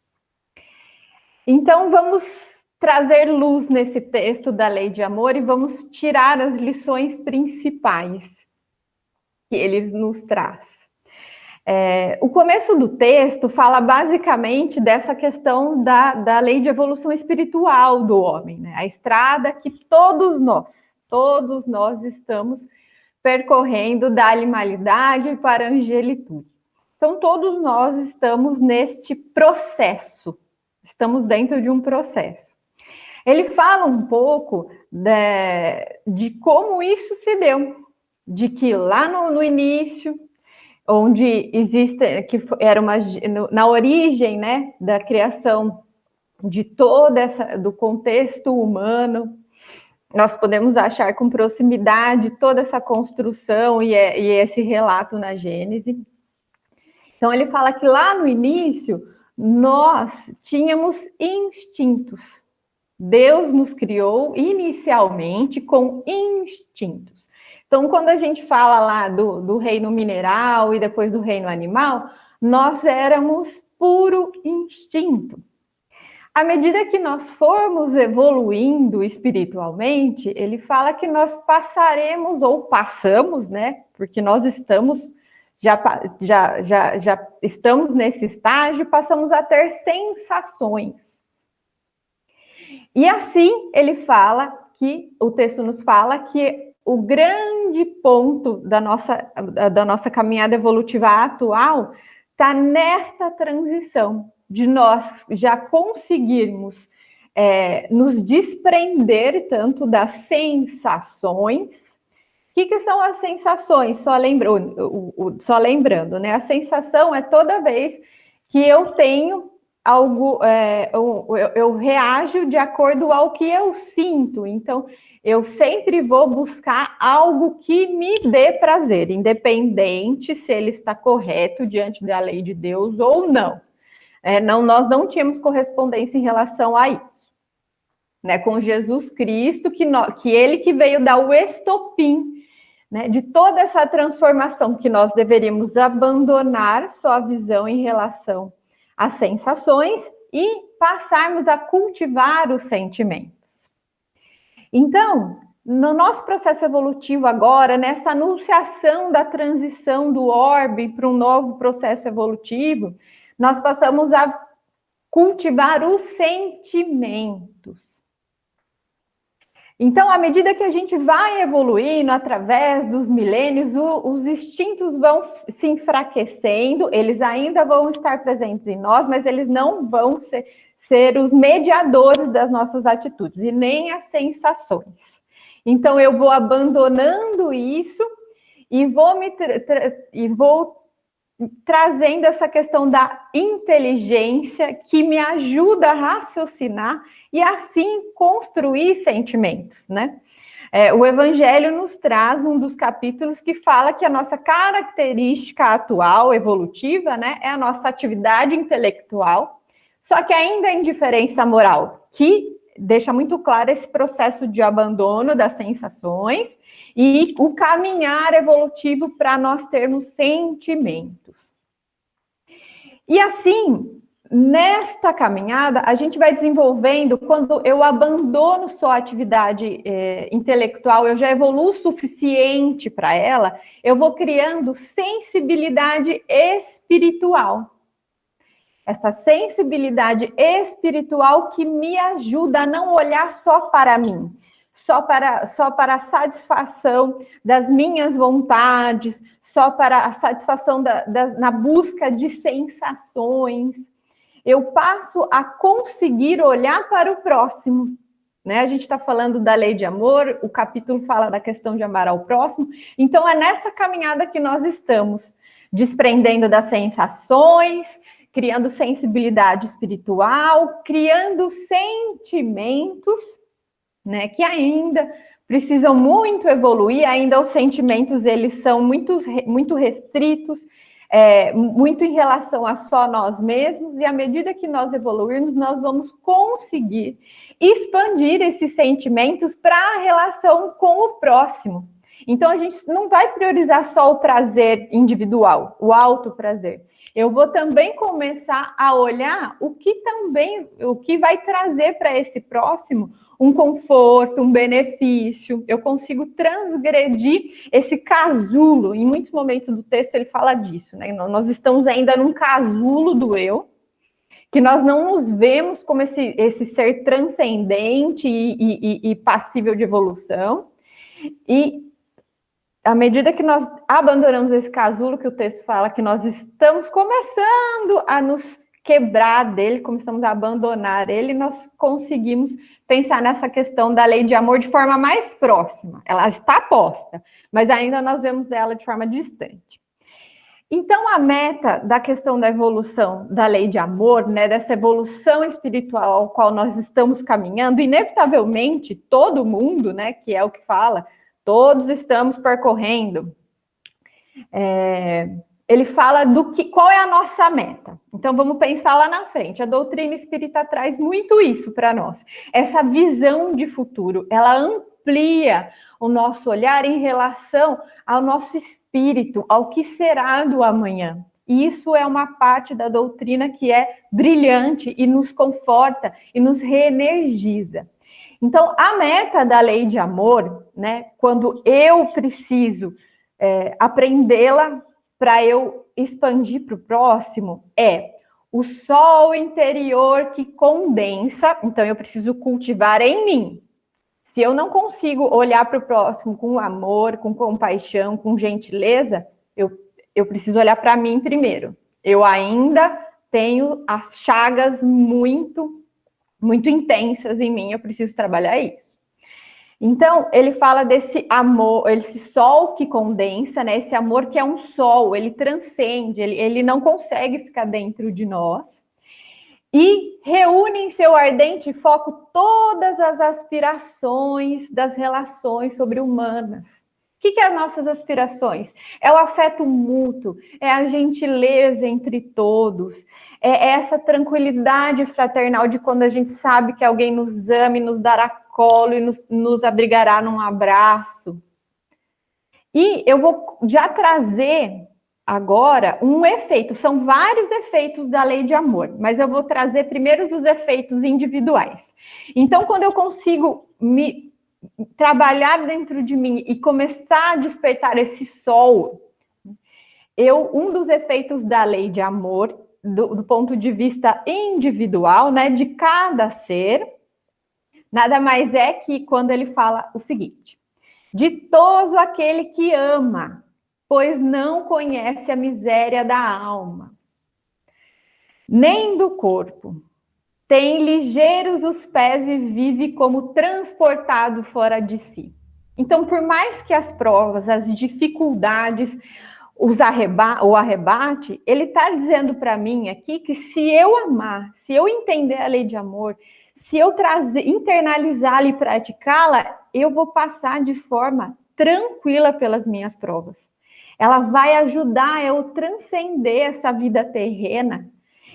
Então, vamos trazer luz nesse texto da lei de amor e vamos tirar as lições principais que ele nos traz. O começo do texto fala basicamente dessa questão da lei de evolução espiritual do homem, né? A estrada que todos nós estamos percorrendo da animalidade para a angelitude. Então, todos nós estamos neste processo, estamos dentro de um processo. Ele fala um pouco de como isso se deu, de que lá no início, onde existe, que era na origem, né, da criação de do contexto humano, nós podemos achar com proximidade toda essa construção e esse relato na Gênese. Então, ele fala que lá no início, nós tínhamos instintos. Deus nos criou inicialmente com instintos. Então, quando a gente fala lá do reino mineral e depois do reino animal, nós éramos puro instinto. À medida que nós formos evoluindo espiritualmente, ele fala que nós passaremos ou passamos, né? Porque nós estamos já estamos nesse estágio, passamos a ter sensações. E assim o texto nos fala que o grande ponto da nossa caminhada evolutiva atual está nesta transição, de nós já conseguirmos nos desprender tanto das sensações. O que são as sensações? Só lembrando, né? A sensação é toda vez que eu tenho algo, eu reajo de acordo ao que eu sinto. Então, eu sempre vou buscar algo que me dê prazer, independente se ele está correto diante da lei de Deus ou não. Nós não tínhamos correspondência em relação a isso. Né, com Jesus Cristo, que ele que veio dar o estopim, né, de toda essa transformação, que nós deveríamos abandonar só a visão em relação às sensações e passarmos a cultivar os sentimentos. Então, no nosso processo evolutivo agora, nessa anunciação da transição do orbe para um novo processo evolutivo, nós passamos a cultivar os sentimentos. Então, à medida que a gente vai evoluindo através dos milênios, os instintos vão se enfraquecendo, eles ainda vão estar presentes em nós, mas eles não vão ser os mediadores das nossas atitudes e nem as sensações. Então, eu vou abandonando isso e vou trazendo essa questão da inteligência que me ajuda a raciocinar e assim construir sentimentos, né? O Evangelho nos traz num dos capítulos que fala que a nossa característica atual, evolutiva, né, é a nossa atividade intelectual, só que ainda a indiferença moral, que deixa muito claro esse processo de abandono das sensações e o caminhar evolutivo para nós termos sentimentos. E assim, nesta caminhada, a gente vai desenvolvendo, quando eu abandono só a atividade intelectual, eu já evoluo o suficiente para ela, eu vou criando sensibilidade espiritual. Essa sensibilidade espiritual que me ajuda a não olhar só para mim, só para a satisfação das minhas vontades, só para a satisfação na busca de sensações. Eu passo a conseguir olhar para o próximo. Né? A gente está falando da lei de amor, o capítulo fala da questão de amar ao próximo. Então, é nessa caminhada que nós estamos, desprendendo das sensações, criando sensibilidade espiritual, criando sentimentos, né, que ainda precisam muito evoluir, ainda os sentimentos, eles são muito restritos, muito em relação a só nós mesmos, e à medida que nós evoluirmos, nós vamos conseguir expandir esses sentimentos para a relação com o próximo. Então, a gente não vai priorizar só o prazer individual, o alto prazer. Eu vou também começar a olhar o que vai trazer para esse próximo um conforto, um benefício. Eu consigo transgredir esse casulo. Em muitos momentos do texto ele fala disso, né? Nós estamos ainda num casulo do eu, que nós não nos vemos como esse ser transcendente e passível de evolução. E à medida que nós abandonamos esse casulo, que o texto fala que nós estamos começando a nos quebrar dele, começamos a abandonar ele, nós conseguimos pensar nessa questão da lei de amor de forma mais próxima. Ela está posta, mas ainda nós vemos ela de forma distante. Então, a meta da questão da evolução da lei de amor, né, dessa evolução espiritual ao qual nós estamos caminhando, inevitavelmente, todo mundo, né, que é o que fala, todos estamos percorrendo. Ele fala qual é a nossa meta. Então, vamos pensar lá na frente. A doutrina espírita traz muito isso para nós. Essa visão de futuro, ela amplia o nosso olhar em relação ao nosso espírito, ao que será do amanhã. E isso é uma parte da doutrina que é brilhante e nos conforta e nos reenergiza. Então, a meta da lei de amor, né, quando eu preciso aprendê-la para eu expandir para o próximo é o sol interior que condensa, então eu preciso cultivar em mim. Se eu não consigo olhar para o próximo com amor, com compaixão, com gentileza, eu preciso olhar para mim primeiro. Eu ainda tenho as chagas muito, muito intensas em mim, eu preciso trabalhar isso. Então, ele fala desse amor, esse sol que condensa, né? Esse amor que é um sol, ele transcende, ele não consegue ficar dentro de nós. E reúne em seu ardente foco todas as aspirações das relações sobre-humanas. O que é as nossas aspirações? É o afeto mútuo, é a gentileza entre todos, é essa tranquilidade fraternal de quando a gente sabe que alguém nos ama e nos dará colo e nos abrigará num abraço. E eu vou já trazer agora um efeito, são vários efeitos da lei de amor, mas eu vou trazer primeiro os efeitos individuais. Então, quando eu consigo me trabalhar dentro de mim e começar a despertar esse sol, um dos efeitos da lei de amor, do ponto de vista individual, né, de cada ser, nada mais é que quando ele fala o seguinte: ditoso aquele que ama, pois não conhece a miséria da alma, nem do corpo. Tem ligeiros os pés e vive como transportado fora de si. Então, por mais que as provas, as dificuldades, o arrebate, ele está dizendo para mim aqui que se eu amar, se eu entender a lei de amor, se eu internalizá-la e praticá-la, eu vou passar de forma tranquila pelas minhas provas. Ela vai ajudar eu transcender essa vida terrena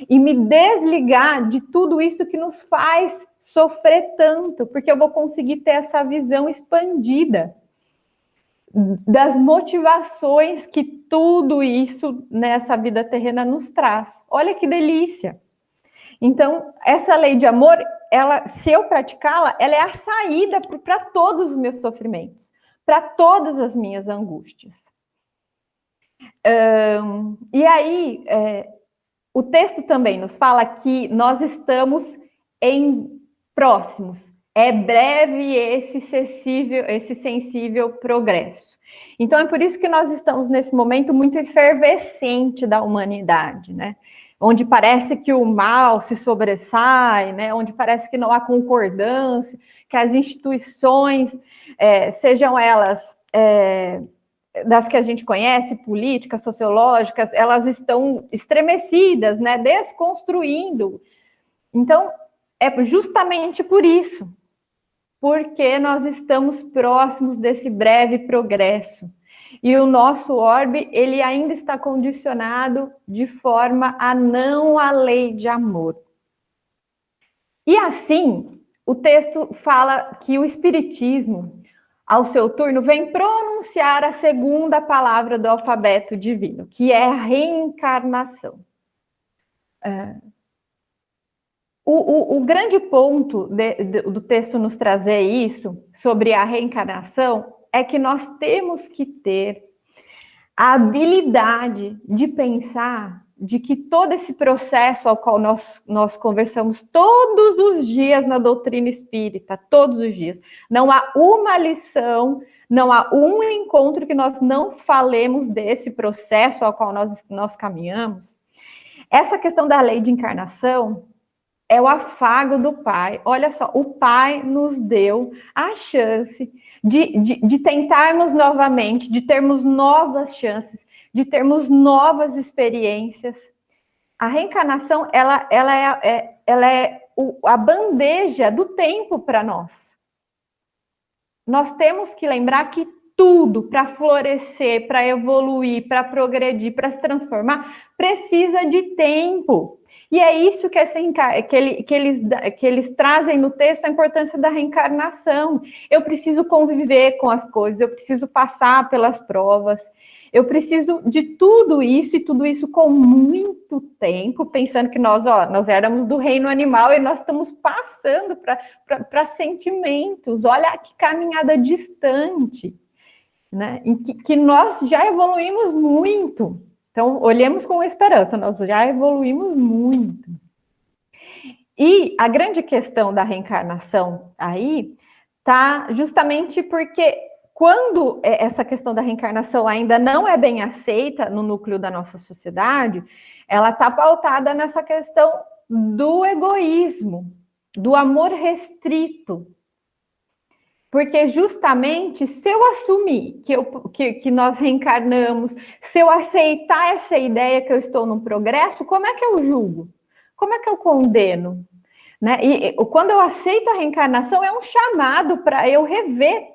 e me desligar de tudo isso que nos faz sofrer tanto, porque eu vou conseguir ter essa visão expandida das motivações que tudo isso nessa vida terrena nos traz. Olha que delícia! Então, essa lei de amor, ela, se eu praticá-la, ela é a saída para todos os meus sofrimentos, para todas as minhas angústias. E aí, o texto também nos fala que nós estamos próximos. É breve esse sensível progresso. Então, é por isso que nós estamos nesse momento muito efervescente da humanidade, né? Onde parece que o mal se sobressai, né? Onde parece que não há concordância, que as instituições, sejam elas das que a gente conhece, políticas, sociológicas, elas estão estremecidas, né? Desconstruindo. Então, é justamente por isso, porque nós estamos próximos desse breve progresso. E o nosso orbe, ele ainda está condicionado de forma a não a lei de amor. E assim, o texto fala que o Espiritismo, ao seu turno, vem pronunciar a segunda palavra do alfabeto divino, que é a reencarnação. O grande ponto do texto nos trazer isso, sobre a reencarnação, é que nós temos que ter a habilidade de pensar de que todo esse processo ao qual nós conversamos todos os dias na doutrina espírita, todos os dias, não há uma lição, não há um encontro que nós não falemos desse processo ao qual nós caminhamos. Essa questão da lei de encarnação é o afago do Pai. Olha só, o Pai nos deu a chance de tentarmos novamente, de termos novas chances, de termos novas experiências. A reencarnação, ela é a bandeja do tempo para nós. Nós temos que lembrar que tudo para florescer, para evoluir, para progredir, para se transformar, precisa de tempo. E é isso que eles trazem no texto, a importância da reencarnação. Eu preciso conviver com as coisas, eu preciso passar pelas provas, eu preciso de tudo isso, e tudo isso com muito tempo, pensando que nós éramos do reino animal e nós estamos passando para sentimentos. Olha que caminhada distante, né? Em que nós já evoluímos muito. Então, olhemos com esperança, nós já evoluímos muito. E a grande questão da reencarnação aí está justamente porque quando essa questão da reencarnação ainda não é bem aceita no núcleo da nossa sociedade, ela está pautada nessa questão do egoísmo, do amor restrito. Porque justamente se eu assumir que nós reencarnamos, se eu aceitar essa ideia que eu estou num progresso, como é que eu julgo? Como é que eu condeno? Né? E quando eu aceito a reencarnação, é um chamado para eu rever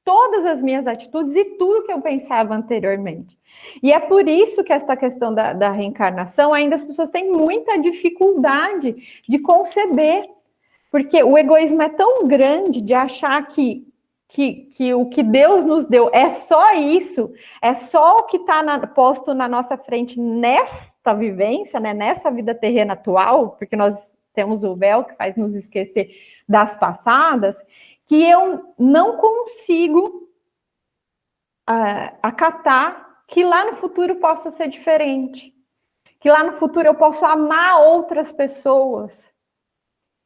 todas as minhas atitudes e tudo que eu pensava anteriormente. E é por isso que esta questão da reencarnação, ainda as pessoas têm muita dificuldade de conceber. Porque o egoísmo é tão grande de achar que o que Deus nos deu é só isso, é só o que está posto na nossa frente nesta vivência, né, nessa vida terrena atual, porque nós temos o véu que faz nos esquecer das passadas, que eu não consigo acatar que lá no futuro possa ser diferente, que lá no futuro eu possa amar outras pessoas.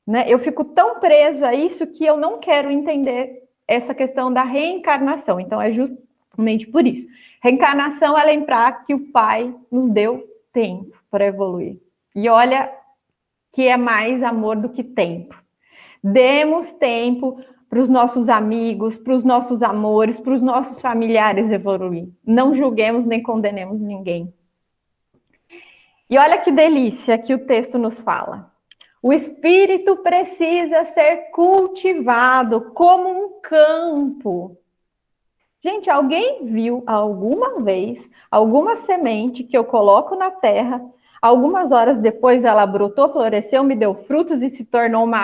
Né? Eu fico tão preso a isso que eu não quero entender essa questão da reencarnação. Então, é justamente por isso. Reencarnação é lembrar que o Pai nos deu tempo para evoluir. E olha que é mais amor do que tempo. Demos tempo para os nossos amigos, para os nossos amores, para os nossos familiares evoluir. Não julguemos nem condenemos ninguém. E olha que delícia que o texto nos fala. O espírito precisa ser cultivado como um campo. Gente, alguém viu alguma vez alguma semente que eu coloco na terra, algumas horas depois ela brotou, floresceu, me deu frutos e se tornou uma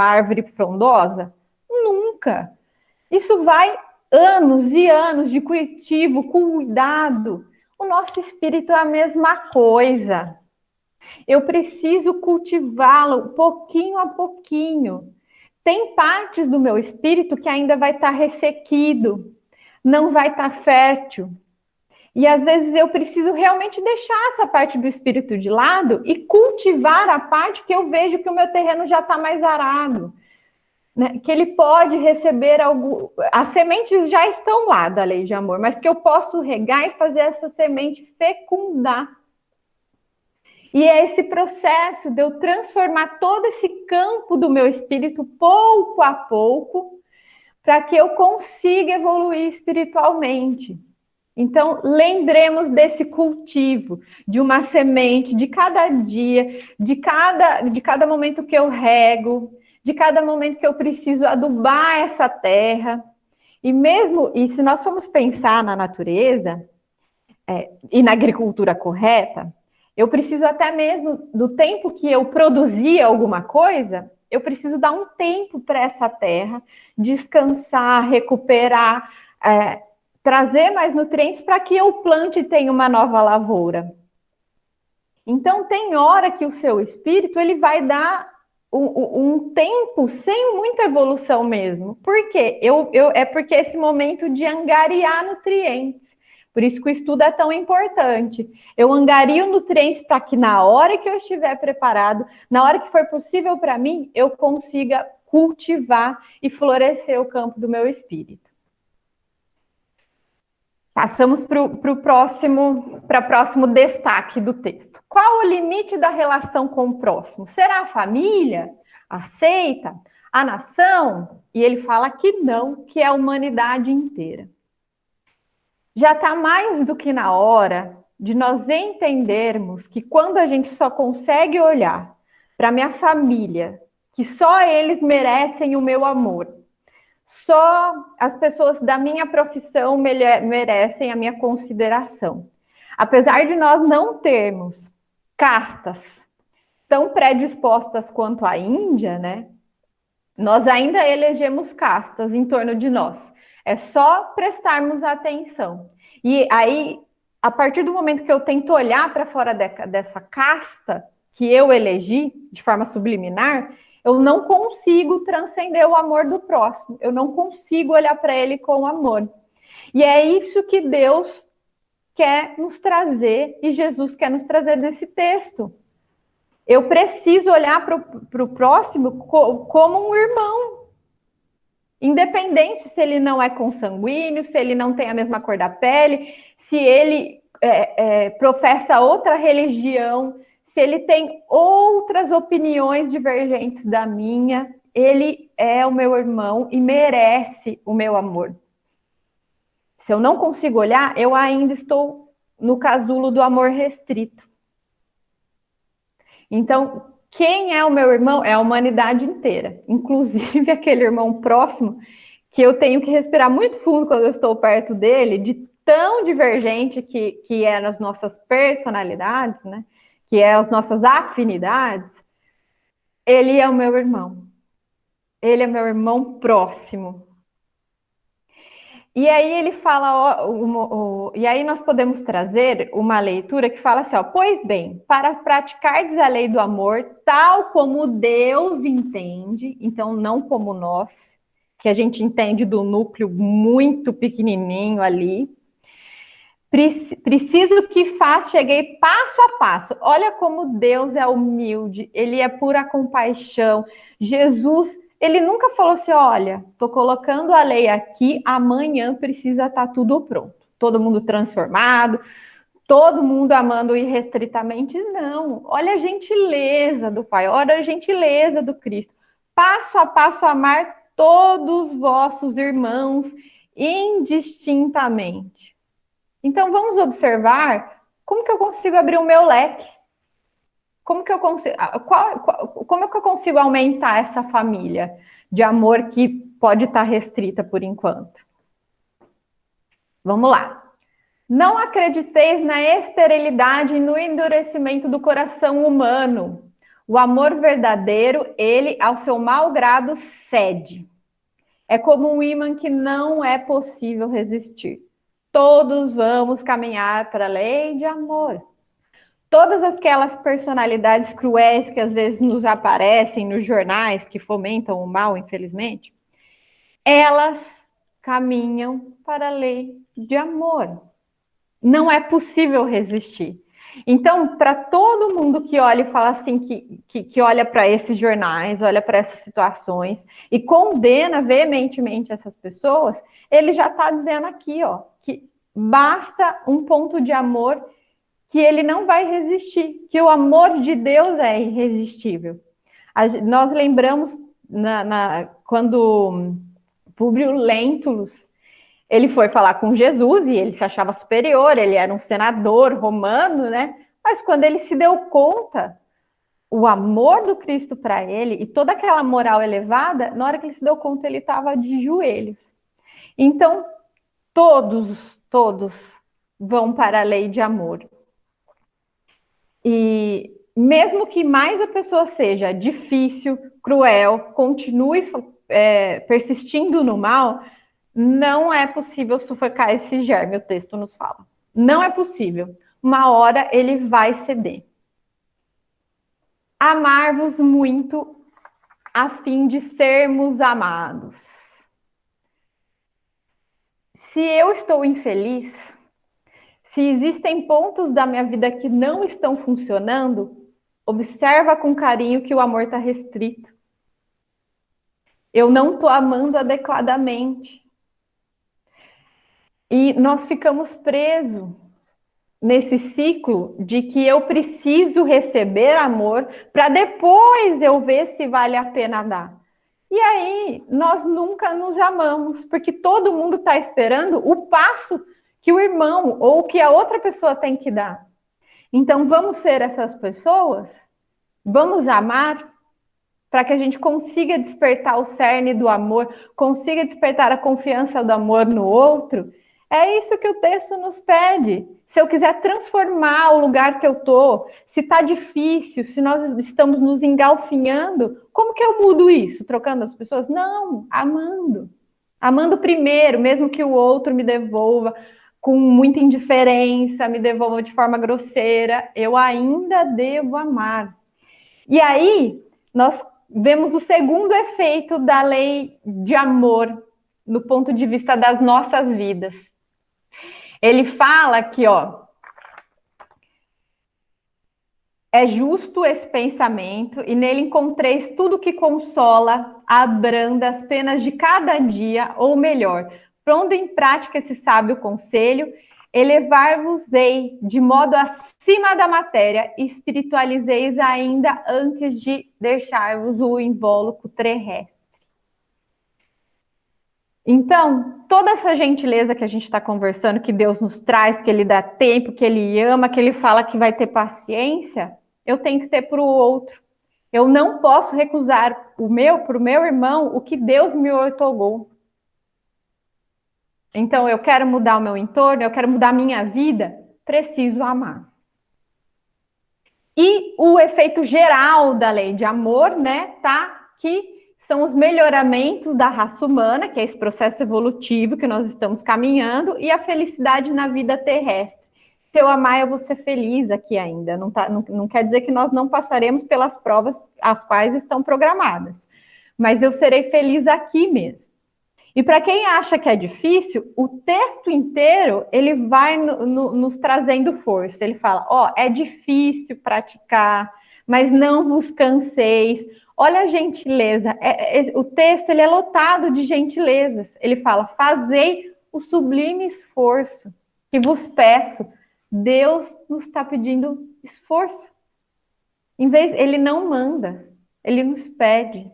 árvore frondosa? Nunca. Isso vai anos e anos de cultivo, cuidado. O nosso espírito é a mesma coisa. Eu preciso cultivá-lo pouquinho a pouquinho. Tem partes do meu espírito que ainda vai estar ressequido, não vai estar fértil. E às vezes eu preciso realmente deixar essa parte do espírito de lado e cultivar a parte que eu vejo que o meu terreno já está mais arado. Né? Que ele pode receber algo. As sementes já estão lá da lei de amor, mas que eu posso regar e fazer essa semente fecundar. E é esse processo de eu transformar todo esse campo do meu espírito pouco a pouco, para que eu consiga evoluir espiritualmente. Então, lembremos desse cultivo, de uma semente, de cada dia, de cada momento que eu rego, de cada momento que eu preciso adubar essa terra. E se nós formos pensar na natureza e na agricultura correta, eu preciso até mesmo do tempo que eu produzia alguma coisa, eu preciso dar um tempo para essa terra descansar, recuperar, trazer mais nutrientes para que eu plante e tenha uma nova lavoura. Então, tem hora que o seu espírito ele vai dar um tempo sem muita evolução mesmo. Por quê? É porque esse momento de angariar nutrientes. Por isso que o estudo é tão importante. Eu angario nutrientes para que na hora que eu estiver preparado, na hora que for possível para mim, eu consiga cultivar e florescer o campo do meu espírito. Passamos para o próximo destaque do texto. Qual o limite da relação com o próximo? Será a família? A seita? A nação? E ele fala que não, que é a humanidade inteira. Já está mais do que na hora de nós entendermos que quando a gente só consegue olhar para minha família, que só eles merecem o meu amor, só as pessoas da minha profissão merecem a minha consideração. Apesar de nós não termos castas tão predispostas quanto a Índia, né? Nós ainda elegemos castas em torno de nós. É só prestarmos atenção. E aí, a partir do momento que eu tento olhar para fora dessa casta que eu elegi de forma subliminar, eu não consigo transcender o amor do próximo. Eu não consigo olhar para ele com amor. E é isso que Deus quer nos trazer e Jesus quer nos trazer nesse texto. Eu preciso olhar para o próximo como um irmão. Independente se ele não é consanguíneo, se ele não tem a mesma cor da pele, se ele professa outra religião, se ele tem outras opiniões divergentes da minha, ele é o meu irmão e merece o meu amor. Se eu não consigo olhar, eu ainda estou no casulo do amor restrito. Então, quem é o meu irmão? É a humanidade inteira, inclusive aquele irmão próximo que eu tenho que respirar muito fundo quando eu estou perto dele, de tão divergente que é nas nossas personalidades, né? Que é as nossas afinidades. Ele é o meu irmão. Ele é meu irmão próximo. E aí ele fala, e aí nós podemos trazer uma leitura que fala assim, ó, pois bem, para praticardes a lei do amor, tal como Deus entende, então não como nós, que a gente entende do núcleo muito pequenininho ali, preciso que cheguei passo a passo. Olha como Deus é humilde, ele é pura compaixão. Jesus, ele nunca falou assim, olha, tô colocando a lei aqui, amanhã precisa estar tudo pronto. Todo mundo transformado, todo mundo amando irrestritamente. Não, olha a gentileza do Pai, olha a gentileza do Cristo. Passo a passo amar todos vossos irmãos indistintamente. Então, vamos observar como que eu consigo abrir o meu leque. Como que eu consigo aumentar essa família de amor que pode estar restrita por enquanto? Vamos lá. Não acrediteis na esterilidade e no endurecimento do coração humano. O amor verdadeiro, ele, ao seu mau grado, cede. É como um ímã que não é possível resistir. Todos vamos caminhar para a lei de amor. Todas aquelas personalidades cruéis que às vezes nos aparecem nos jornais, que fomentam o mal, infelizmente, elas caminham para a lei de amor. Não é possível resistir. Então, para todo mundo que olha e fala assim, que olha para esses jornais, olha para essas situações e condena veementemente essas pessoas, ele já está dizendo aqui, ó, que basta um ponto de amor que ele não vai resistir, que o amor de Deus é irresistível. Nós lembramos quando Públio Lentulus, ele foi falar com Jesus e ele se achava superior, ele era um senador romano, né? Mas quando ele se deu conta, o amor do Cristo para ele e toda aquela moral elevada, na hora que ele se deu conta, ele estava de joelhos. Então, todos vão para a lei de amor. E mesmo que mais a pessoa seja difícil, cruel, continue persistindo no mal, não é possível sufocar esse germe, o texto nos fala. Não é possível. Uma hora ele vai ceder. Amar-vos muito a fim de sermos amados. Se eu estou infeliz, se existem pontos da minha vida que não estão funcionando, observa com carinho que o amor está restrito. Eu não estou amando adequadamente. E nós ficamos presos nesse ciclo de que eu preciso receber amor para depois eu ver se vale a pena dar. E aí, nós nunca nos amamos, porque todo mundo está esperando o passo que o irmão ou que a outra pessoa tem que dar. Então, vamos ser essas pessoas? Vamos amar para que a gente consiga despertar o cerne do amor, consiga despertar a confiança do amor no outro? É isso que o texto nos pede. Se eu quiser transformar o lugar que eu estou, se está difícil, se nós estamos nos engalfinhando, como que eu mudo isso? Trocando as pessoas? Não, amando. Amando primeiro, mesmo que o outro me devolva com muita indiferença, me devolva de forma grosseira, eu ainda devo amar. E aí, nós vemos o segundo efeito da lei de amor, no ponto de vista das nossas vidas. Ele fala que, ó, é justo esse pensamento, e nele encontreis tudo que consola, abranda as penas de cada dia, ou melhor, pondo em prática esse sábio conselho, elevar-vos-ei de modo acima da matéria, e espiritualizeis ainda antes de deixar-vos o invólucro terrestre. Então, toda essa gentileza que a gente está conversando, que Deus nos traz, que Ele dá tempo, que Ele ama, que Ele fala que vai ter paciência, eu tenho que ter para o outro. Eu não posso recusar para o meu irmão, o que Deus me outorgou. Então, eu quero mudar o meu entorno, eu quero mudar a minha vida, preciso amar. E o efeito geral da lei de amor, né, tá? Que são os melhoramentos da raça humana, que é esse processo evolutivo que nós estamos caminhando, e a felicidade na vida terrestre. Se eu amar, eu vou ser feliz aqui ainda. Não quer dizer que nós não passaremos pelas provas as quais estão programadas, mas eu serei feliz aqui mesmo. E para quem acha que é difícil, o texto inteiro, ele vai nos trazendo força. Ele fala, ó, é difícil praticar, mas não vos canseis. Olha a gentileza. O texto, ele é lotado de gentilezas. Ele fala, fazei o sublime esforço que vos peço. Deus nos está pedindo esforço. Em vez, ele não manda, ele nos pede.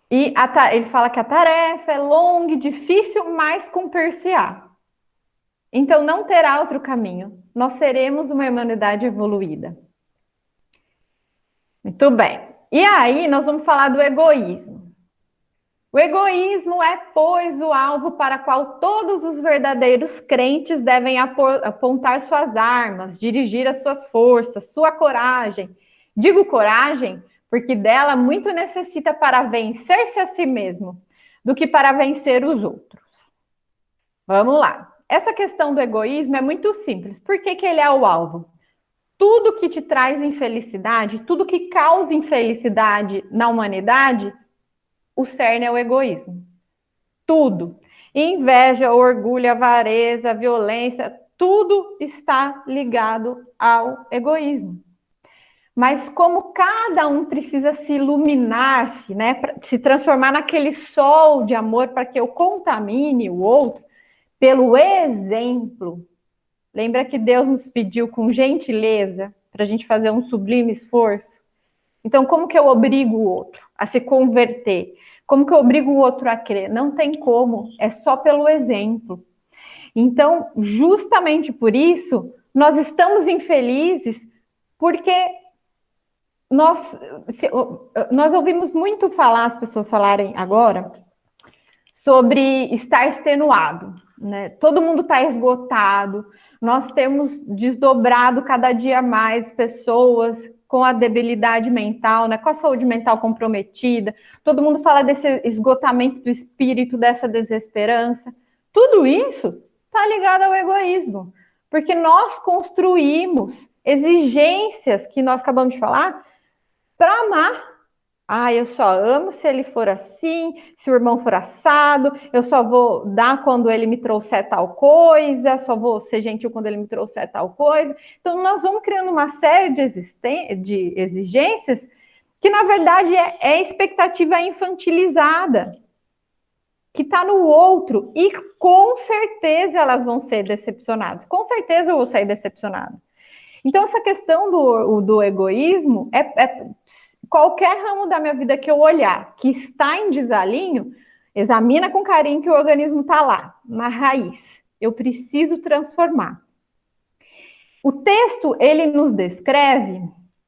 E ele fala que a tarefa é longa e difícil, mas cumprir-se-á. Então, não terá outro caminho. Nós seremos uma humanidade evoluída. Muito bem. E aí, nós vamos falar do egoísmo. O egoísmo é, pois, o alvo para qual todos os verdadeiros crentes devem apontar suas armas, dirigir as suas forças, sua coragem. Digo coragem, porque dela muito necessita para vencer-se a si mesmo, do que para vencer os outros. Vamos lá. Essa questão do egoísmo é muito simples. Por que ele é o alvo? Tudo que te traz infelicidade, tudo que causa infelicidade na humanidade, o cerne é o egoísmo. Tudo. Inveja, orgulho, avareza, violência, tudo está ligado ao egoísmo. Mas como cada um precisa se iluminar-se, né, se transformar naquele sol de amor para que eu contamine o outro, pelo exemplo. Lembra que Deus nos pediu com gentileza para a gente fazer um sublime esforço? Então, como que eu obrigo o outro a se converter? Como que eu obrigo o outro a crer? Não tem como, é só pelo exemplo. Então, justamente por isso, nós estamos infelizes, porque nós ouvimos muito falar, as pessoas falarem agora, sobre estar extenuado, né? Todo mundo está esgotado, nós temos desdobrado cada dia mais pessoas com a debilidade mental, né? Com a saúde mental comprometida, todo mundo fala desse esgotamento do espírito, dessa desesperança. Tudo isso está ligado ao egoísmo, porque nós construímos exigências que nós acabamos de falar para amar. Ah, eu só amo se ele for assim, se o irmão for assado, eu só vou dar quando ele me trouxer tal coisa, só vou ser gentil quando ele me trouxer tal coisa. Então, nós vamos criando uma série de exigências que, na verdade, é expectativa infantilizada, que está no outro, e com certeza elas vão ser decepcionadas. Com certeza eu vou sair decepcionada. Então, essa questão do egoísmo qualquer ramo da minha vida que eu olhar que está em desalinho, examina com carinho que o organismo está lá, na raiz. Eu preciso transformar. O texto, ele nos descreve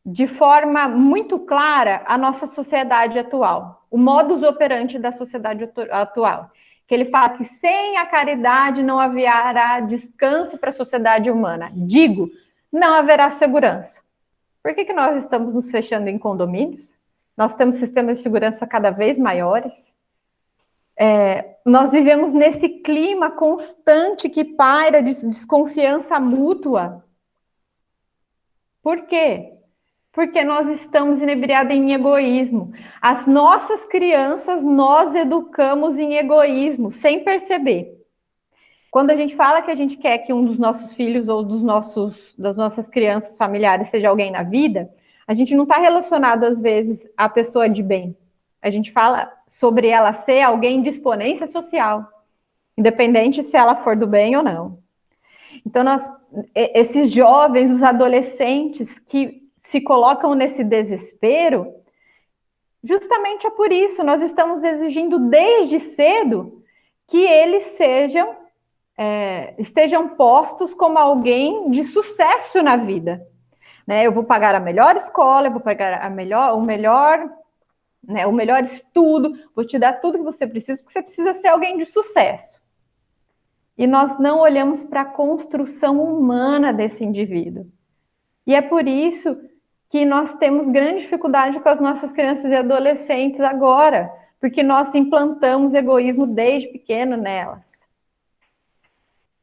de forma muito clara a nossa sociedade atual, o modus operandi da sociedade atual. Que ele fala que sem a caridade não haverá descanso para a sociedade humana. Digo, não haverá segurança. Por que nós estamos nos fechando em condomínios? Nós temos sistemas de segurança cada vez maiores. Nós vivemos nesse clima constante que paira de desconfiança mútua. Por quê? Porque nós estamos inebriados em egoísmo. As nossas crianças nós educamos em egoísmo, sem perceber. Quando a gente fala que a gente quer que um dos nossos filhos ou das nossas crianças familiares seja alguém na vida, a gente não está relacionado, às vezes, à pessoa de bem. A gente fala sobre ela ser alguém de exponência social, independente se ela for do bem ou não. Então, esses jovens, os adolescentes que se colocam nesse desespero, justamente é por isso, nós estamos exigindo desde cedo que eles estejam postos como alguém de sucesso na vida. Né? Eu vou pagar a melhor escola, eu vou pagar o melhor estudo, vou te dar tudo que você precisa, porque você precisa ser alguém de sucesso. E nós não olhamos para a construção humana desse indivíduo. E é por isso que nós temos grande dificuldade com as nossas crianças e adolescentes agora, porque nós implantamos egoísmo desde pequeno nelas.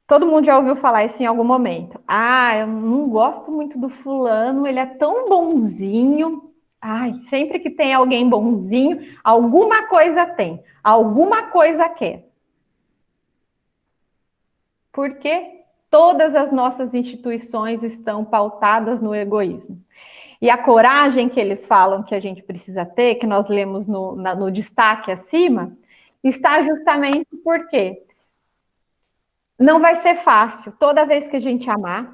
Todo mundo já ouviu falar isso em algum momento. Ah, eu não gosto muito do fulano, ele é tão bonzinho. Ai, sempre que tem alguém bonzinho, alguma coisa tem, alguma coisa quer. Porque todas as nossas instituições estão pautadas no egoísmo. E a coragem que eles falam que a gente precisa ter, que nós lemos no destaque acima, está justamente porque não vai ser fácil. Toda vez que a gente amar,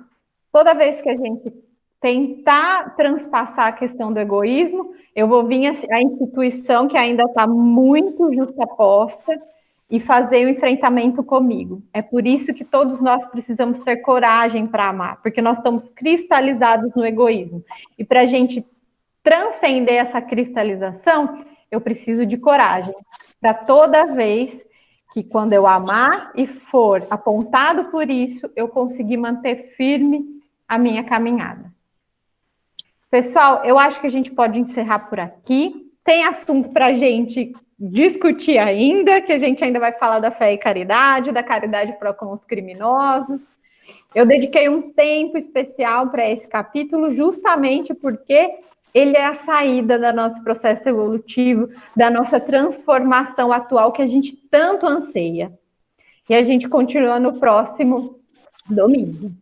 toda vez que a gente tentar transpassar a questão do egoísmo, eu vou vir a instituição que ainda está muito justaposta e fazer o enfrentamento comigo. É por isso que todos nós precisamos ter coragem para amar, porque nós estamos cristalizados no egoísmo. E para a gente transcender essa cristalização, eu preciso de coragem. Para toda vez que quando eu amar e for apontado por isso, eu conseguir manter firme a minha caminhada. Pessoal, eu acho que a gente pode encerrar por aqui. Tem assunto para a gente discutir ainda, que a gente ainda vai falar da fé e caridade, da caridade para com os criminosos. Eu dediquei um tempo especial para esse capítulo, justamente porque ele é a saída do nosso processo evolutivo, da nossa transformação atual que a gente tanto anseia. E a gente continua no próximo domingo.